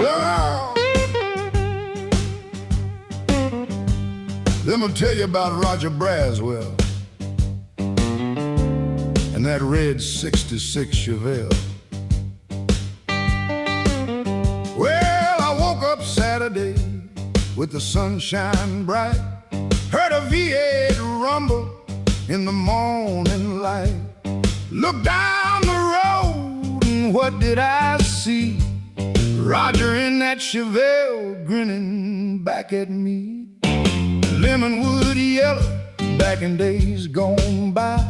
Well, let me tell you about Roger Braswell and that red '66 Chevelle. Well, I woke up Saturday with the sunshine bright, heard a V8 rumble in the morning light. Looked down the road and what did I see? Roger in that Chevelle grinning back at me. Lemonwood yellow back in days gone by.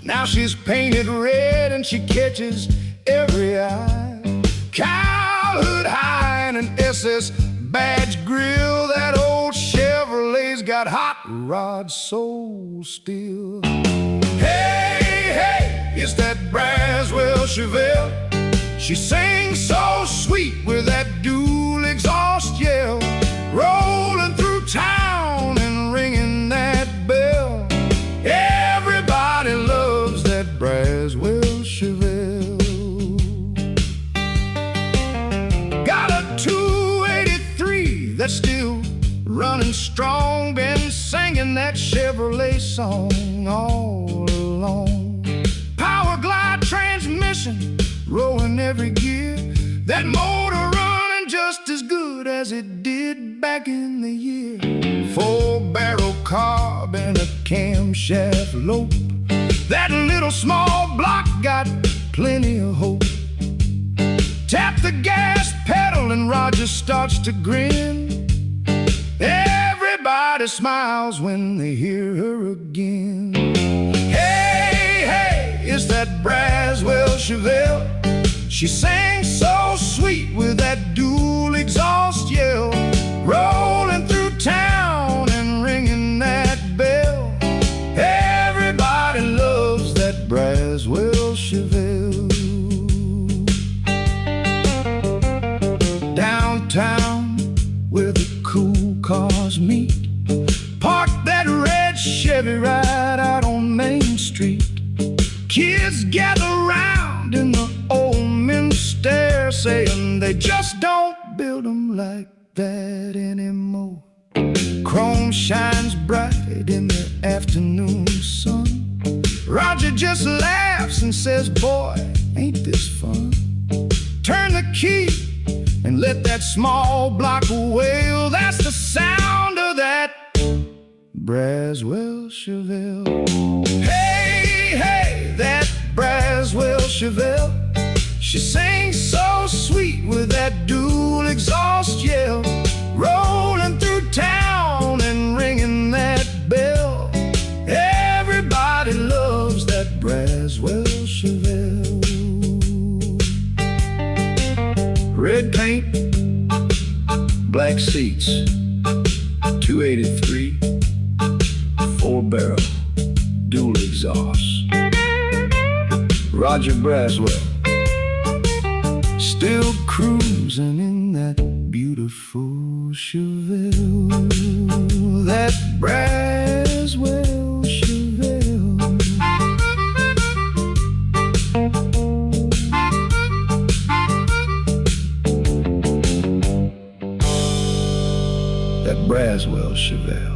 Now she's painted red and she catches every eye. Cowhood high and an SS badge grill. That old Chevrolet's got hot rod so still. Hey, hey, it's that Braswell Chevelle. She sings so sweet with that dual exhaust yell, rolling through town and ringing that bell. Everybody loves that Braswell Chevelle. Got a 283 that's still running strong, been singing that Chevrolet song all along. Power glide transmission, rolling every gear. That motor running just as good as it did back in the year. 4-barrel carb and a camshaft lope. That little small block got plenty of hope. Tap the gas pedal and Roger starts to grin. Everybody smiles when they hear her again. Hey, hey, it's that Braswell Chevelle. She sings so sweet with that dual exhaust yell, rolling through town and ringing that bell. Everybody loves that Braswell Chevelle. Downtown where the cool cars meet, park that red Chevy right out on Main Street. Kids gather round in the old stare, saying they just don't build them like that anymore. Chrome shines bright in the afternoon sun. Roger just laughs and says, boy, ain't this fun? Turn the key and let that small block wail. That's the sound of that Braswell Chevelle. Hey, hey, that Braswell Chevelle. She sings so sweet with that dual exhaust yell, rolling through town and ringing that bell. Everybody loves that Braswell Chevelle. Red paint, black seats, 283, 4-barrel, dual exhaust. Roger Braswell, still cruising in that beautiful Chevelle, that Braswell Chevelle. That Braswell Chevelle.